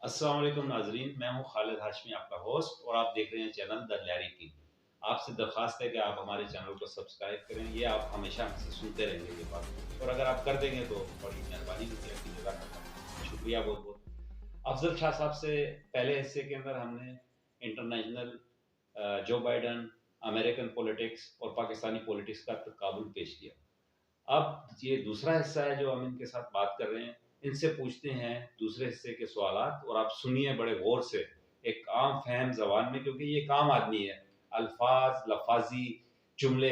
अस्सलाम वालेकुम नाजरीन, मैं हूं खालिद हाशमी, आपका होस्ट, और आप देख रहे हैं चैनल द लैरी किंग। आपसे दरख्वास्त है कि आप हमारे चैनल को सब्सक्राइब करें। ये आप हमेशा हमसे सुनते रहेंगे ये बात, और अगर आप कर देंगे तो बड़ी मेहरबानी होगी आपकी। जज़ाकल्लाह, शुक्रिया बहुत बहुत। अफजल शाह साहब से पहले हिस्से के अंदर हमने इंटरनेशनल, जो बाइडन, अमेरिकन पॉलिटिक्स और पाकिस्तानी पॉलिटिक्स का तकाबुल पेश किया। अब ये दूसरा हिस्सा है जो हम इनके साथ बात कर रहे हैं। इनसे पूछते हैं दूसरे हिस्से के सवालात, और आप सुनिए बड़े गौर से, एक आम फहम जबान में, क्योंकि ये एक आम आदमी है। अल्फाज, लफाजी, जुमले,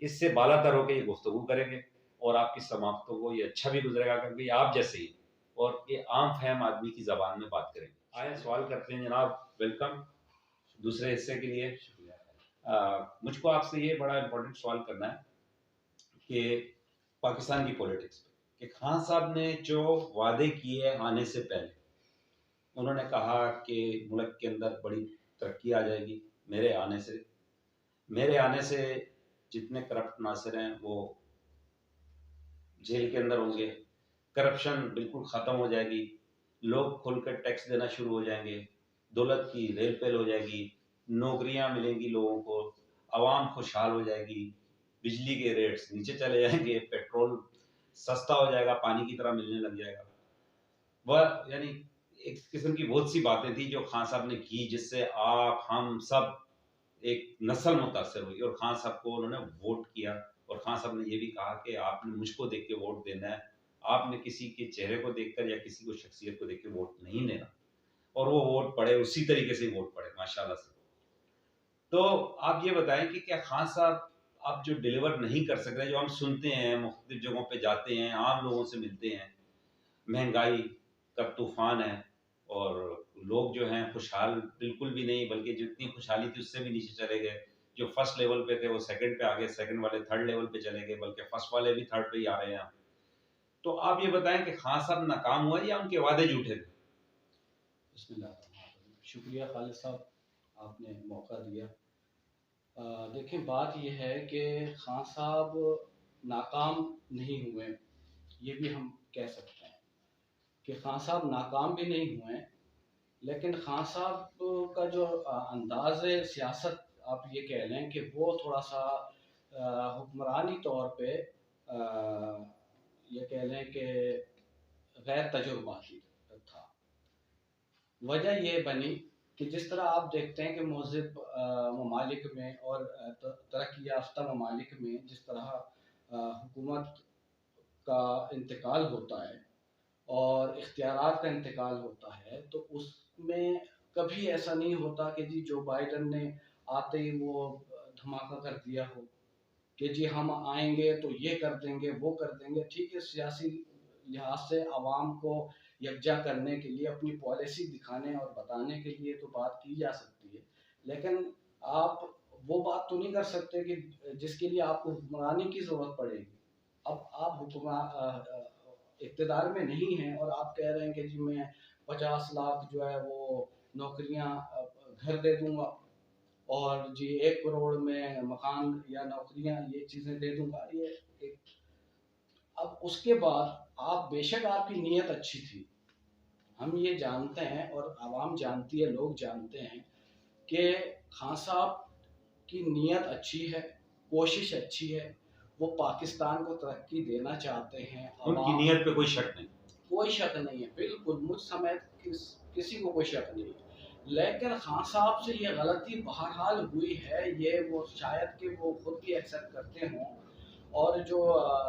इससे बालातर होकर ये गुफ्तगू करेंगे, और आपकी समाप्तों को ये अच्छा भी गुजरेगा, क्योंकि आप जैसे ही और ये आम फहम आदमी की जबान में बात करेंगे। आए सवाल करते हैं जनाब। वेलकम दूसरे हिस्से के लिए। मुझको आपसे ये बड़ा इंपॉर्टेंट सवाल करना है कि पाकिस्तान की पॉलिटिक्स पे, कि खान साहब ने जो वादे किए आने से पहले, उन्होंने कहा कि मुल्क के अंदर बड़ी तरक्की आ जाएगी मेरे आने से जितने करप्ट नासिर हैं वो जेल के अंदर होंगे, करप्शन बिल्कुल ख़त्म हो जाएगी, लोग खुलकर टैक्स देना शुरू हो जाएंगे, दौलत की रेल पेल हो जाएगी, नौकरियां मिलेंगी लोगों को, आवाम खुशहाल हो जाएगी, बिजली के रेट्स नीचे चले जाएंगे, पेट्रोल सस्ता हो जाएगा, पानी की तरह मिलने लग जाएगा। वह यानी एक किस्म की बहुत सी बातें थी जो खान साहब ने की, जिससे आप हम सब एक नस्ल मुतासर हुई, और खान साहब को उन्होंने वोट किया। और खान साहब ने ये भी कहा कि आपने मुझको देख के वोट देना है, आपने किसी के चेहरे को देखकर या किसी को शख्सियत को देख के वोट नहीं देना। और वो वोट पड़े, उसी तरीके से वोट पड़े माशाल्लाह से। तो आप ये बताएं कि क्या खान साहब आप जो डिलीवर नहीं कर सक रहे, जो हम सुनते हैं, मुख्तलिफ जगहों पे जाते हैं, आम लोगों से मिलते हैं, महंगाई का तूफान है, और लोग जो हैं खुशहाल बिल्कुल भी नहीं, बल्कि जितनी खुशहाली थी उससे भी नीचे चले गए। जो फर्स्ट लेवल पे थे वो सेकंड पे आ गए, सेकंड वाले थर्ड लेवल पे चले गए, बल्कि फर्स्ट वाले भी थर्ड पे ही आ रहे हैं। तो आप ये बताएं कि खान साहब नाकाम हुआ या उनके वादे झूठे थे? बिस्मिल्लाह, शुक्रिया खालिद साहब, आपने मौका दिया। देखें, बात यह है कि खान साहब नाकाम नहीं हुए, ये भी हम कह सकते हैं कि खान साहब नाकाम भी नहीं हुए, लेकिन खान साहब का जो अंदाज सियासत, आप ये कह लें कि वो थोड़ा सा हुक्मरानी तौर पे ये कह लें कि गैर तजुर्बाती था। वजह यह बनी कि जिस तरह आप देखते हैं कि महज़िब ममालिक में और तरक्की याफ्ता ममालिक में जिस तरह हुकूमत का इंतकाल होता है और इख्तियारात का इंतकाल होता है, तो उसमें कभी ऐसा नहीं होता कि जी जो बाइडन ने आते ही वो धमाका कर दिया हो कि जी हम आएंगे तो ये कर देंगे, वो कर देंगे। ठीक है, सियासी लिहाज से आवाम को यकजा करने के लिए, अपनी पॉलिसी दिखाने और बताने के लिए तो बात की जा सकती है, लेकिन आप वो बात तो नहीं कर सकते कि जिसके लिए आपको हुक्मरानी की ज़रूरत पड़ेगी। अब आप इक़्तिदार में नहीं हैं और आप कह रहे हैं कि जी मैं 50 लाख जो है वो नौकरियां घर दे दूंगा, और जी 1 करोड़ में मकान या नौकरियां, ये चीज़ें दे दूंगा। ये एक, अब उसके बाद आप बेशक आपकी नीयत अच्छी थी, हम ये जानते हैं और आवाम जानती है, लोग जानते हैं कि खान साहब की नीयत अच्छी है, कोशिश अच्छी है, वो पाकिस्तान को तरक्की देना चाहते हैं। उनकी नीयत पे कोई शक नहीं। कोई शक नहीं है, बिल्कुल मुझ समेत किसी को कोई शक नहीं है। लेकिन खान साहब से ये गलती बहरहाल हुई है, ये वो शायद कि वो खुद भी एक्सेप्ट करते हों, और जो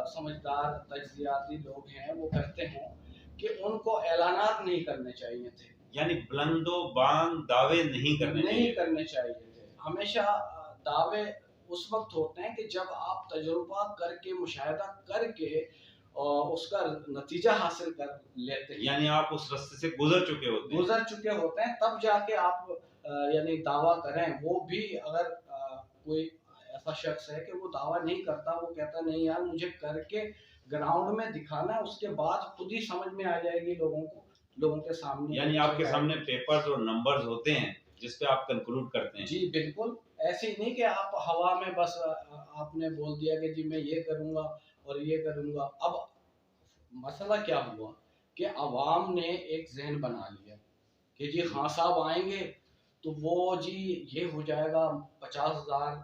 समझदार तज्जियाती लोग हैं वो कहते हों कि उनको ऐलानात नहीं करने चाहिए थे, यानी बुलंदो बांग दावे नहीं करने चाहिए थे। हमेशा दावे उस वक्त होते हैं कि जब आप तजुर्बा करके, मुशाहिदा करके और उसका नतीजा हासिल कर लेते हैं, यानी आप उस रास्ते से गुजर चुके होते हैं, तब जाके आप यानी दावा करें। वो भी अगर कोई ऐसा शख्स है कि वो दावा नहीं करता, वो कहता नहीं यार मुझे करके ग्राउंड में दिखाना है, उसके बाद खुद ही समझ में आ जाएगी लोगों को, लोगों के सामने। यानी आपके सामने पेपर्स और नंबर्स होते हैं जिस पे आप कंक्लूड करते हैं। जी बिल्कुल, ऐसे ही नहीं कि आप हवा में बस आपने बोल दिया कि जी मैं ये करूंगा और ये करूंगा। अब मसला क्या हुआ कि अवाम ने एक जहन बना लिया کہ جی خان صاحب آئیں گے تو وہ جی یہ ہو جائے گا، 50,000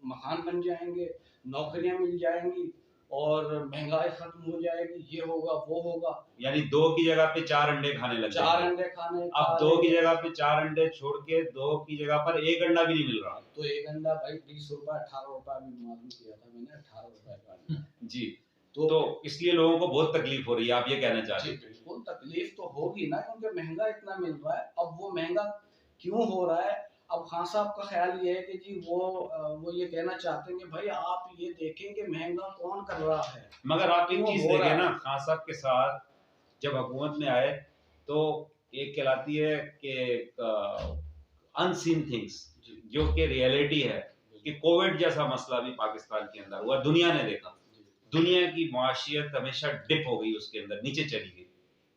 مکان بن جائیں گے، نوکریاں مل جائیں گی اور مہنگائی ختم ہو جائے گی، یہ ہوگا وہ ہوگا. یعنی 2 کی جگہ پہ 4 انڈے کھانے لگ جائیں 4 گے. انڈے کھانے اب 2 کی جگہ پہ 4 انڈے چھوڑ کے 2 کی جگہ پر 1 انڈا بھی نہیں مل رہا. تو 1 انڈا بھائی 20 روپے 18 روپے بھی معلوم کیا تھا میں نے، 18 روپے کا انڈا. جی تو اس لیے لوگوں کو بہت تکلیف ہو رہی ہے، آپ یہ کہنا چاہتے ہیں؟ بالکل تکلیف تو ہوگی نا، کیونکہ مہنگا اتنا مل رہا ہے. اب وہ مہنگا کیوں ہو رہا ہے؟ اب خان صاحب کا خیال یہ ہے کہ جی وہ یہ کہنا چاہتے ہیں کہ بھائی آپ یہ دیکھیں کہ مہنگا کون کر رہا ہے. مگر آپ ایک چیز دیکھیں نا، خان صاحب کے ساتھ جب حکومت میں آئے تو ایک کہلاتی ہے کہ ان سین تھنگس، جو کہ ریئلٹی ہے کہ کووڈ جیسا مسئلہ بھی پاکستان کے اندر ہوا، دنیا نے دیکھا. دنیا کی معاشیت ہمیشہ ڈپ ہو گئی، اس کے اندر نیچے چلی گئی.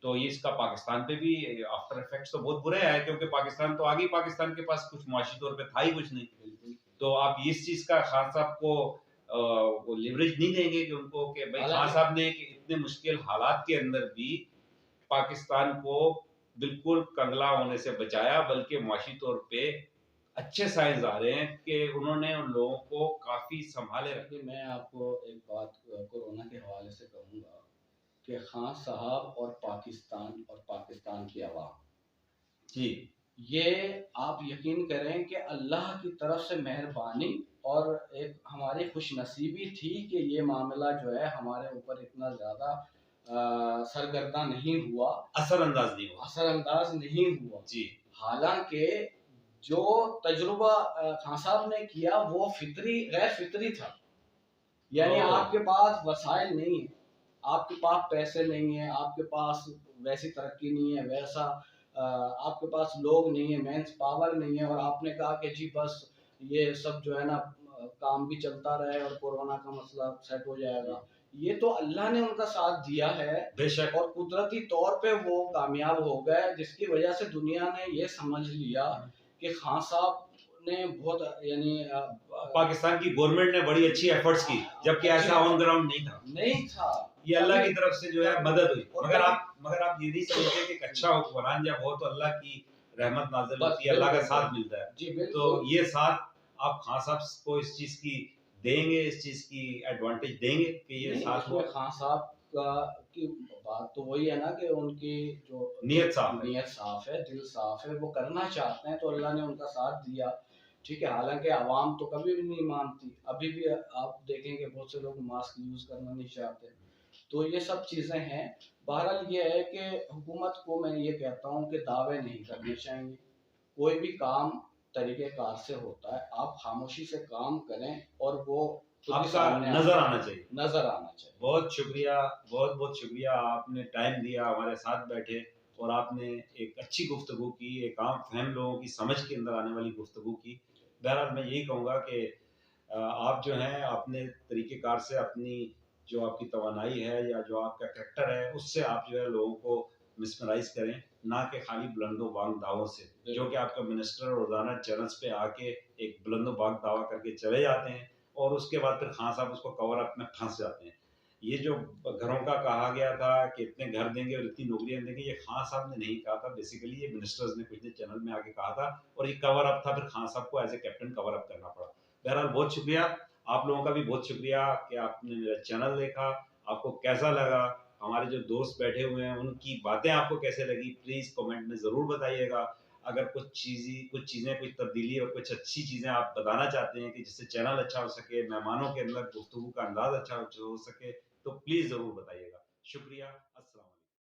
تو یہ اس کا پاکستان پہ بھی آفٹر افیکٹس تو بہت برے آئے، کیونکہ پاکستان تو آگے پاکستان کے پاس کچھ معاشی طور پہ تھا ہی کچھ نہیں. تو آپ اس چیز کا خان صاحب کو وہ لیوریج نہیں دیں گے کہ ان کو کہ بھائی خان صاحب نے کہ اتنے مشکل حالات کے اندر بھی پاکستان کو بالکل کنگلا ہونے سے بچایا، بلکہ معاشی طور پہ اچھے سائنس آ رہے ہیں کہ انہوں نے ان لوگوں کو کافی سنبھالے رکھا. میں آپ کو ایک بات کورونا کے حوالے سے کہوں گا کہ خان صاحب اور پاکستان کی عوام، جی یہ آپ یقین کریں کہ اللہ کی طرف سے مہربانی اور ایک ہماری خوش نصیبی تھی کہ یہ معاملہ جو ہے ہمارے اوپر اتنا زیادہ سرگردہ نہیں ہوا، اثر انداز نہیں ہوا. جی حالانکہ جو تجربہ خان صاحب نے کیا وہ غیر فطری تھا. یعنی آپ کے پاس وسائل نہیں ہیں، آپ کے پاس پیسے نہیں ہیں، آپ کے پاس ویسی ترقی نہیں ہے، ویسا آپ کے پاس لوگ نہیں ہیں، مینس پاور نہیں ہے، اور آپ نے کہا کہ جی بس یہ سب جو ہے نا کام بھی چلتا رہے اور کورونا کا مسئلہ سیٹ ہو جائے گا. یہ تو اللہ نے ان کا ساتھ دیا ہے بے شک، اور قدرتی طور پہ وہ کامیاب ہو گئے، جس کی وجہ سے دنیا نے یہ سمجھ لیا کہ خان صاحب نے بہت یعنی پاکستان کی گورنمنٹ نے بڑی اچھی ایفرٹس کی، جبکہ ایسا آن گراؤنڈ نہیں تھا. یہ اللہ کی طرف سے جو ہے مدد ہوئی. مگر آپ یہ نہیں سمجھتے کہ ایک اچھا حکمران جب ہو تو اللہ کی رحمت نازل ہوتی ہے، اللہ کا ساتھ ملتا ہے. تو یہ ساتھ آپ خان صاحب کو اس چیز کی دیں گے، اس چیز کی ایڈوانٹیج دیں گے کہ یہ ساتھ ہو. خان صاحب کی بات تو وہی ہے نا کہ ان کی جو نیت صاف ہے، دل صاف ہے، وہ کرنا چاہتے ہیں تو اللہ نے ان کا ساتھ دیا. ٹھیک ہے، حالانکہ عوام تو کبھی بھی نہیں مانتی، ابھی بھی آپ دیکھیں کہ بہت سے لوگ ماسک یوز کرنا نہیں چاہتے. تو یہ سب چیزیں ہیں. بہرحال یہ ہے کہ حکومت کو میں یہ کہتا ہوں کہ دعوے نہیں کرنے چاہیے. کوئی بھی کام طریقہ کار سے ہوتا ہے، آپ خاموشی سے کام کریں اور وہ آپ کا نظر آنا چاہیے. بہت شکریہ، بہت بہت شکریہ. آپ نے ٹائم دیا، ہمارے ساتھ بیٹھے اور آپ نے ایک اچھی گفتگو کی، ایک عام فہم لوگوں کی سمجھ کے اندر آنے والی گفتگو کی. بہرحال میں یہی کہوں گا کہ آپ جو ہیں اپنے طریقہ کار سے، اپنی جو آپ کی توانائی ہے یا جو آپ کا کریکٹر ہے، اس سے آپ جو ہے لوگوں کو مسمرائز کریں، نہ کہ خالی بلند و بانگ دعووں سے، جو کہ آپ کا منسٹر روزانہ چینلز پہ آ کے ایک بلند و بانگ دعویٰ کر کے چلے جاتے ہیں اور اس کے بعد پھر خان صاحب اس کو کور اپ میں پھنس جاتے ہیں. یہ جو گھروں کا کہا گیا تھا کہ اتنے گھر دیں گے اور اتنی نوکریاں دیں گے، یہ خان صاحب نے نہیں کہا تھا. بیسیکلی یہ منسٹرز نے کچھ دن چینل میں آ کے کہا تھا اور یہ کور اپ تھا، پھر خان صاحب کو ایز اے کیپٹن کور اپ کرنا پڑا. بہرحال بہت شکریہ. آپ لوگوں کا بھی بہت شکریہ کہ آپ نے میرا چینل دیکھا. آپ کو کیسا لگا؟ ہمارے جو دوست بیٹھے ہوئے ہیں ان کی باتیں آپ کو کیسے لگی؟ پلیز کمنٹ میں ضرور بتائیے گا. اگر کچھ چیزیں کچھ تبدیلی اور کچھ اچھی چیزیں آپ بتانا چاہتے ہیں کہ جس سے چینل اچھا ہو سکے، مہمانوں کے اندر گفتگو کا انداز اچھا ہو سکے، تو پلیز ضرور بتائیے گا. شکریہ. السلام علیکم.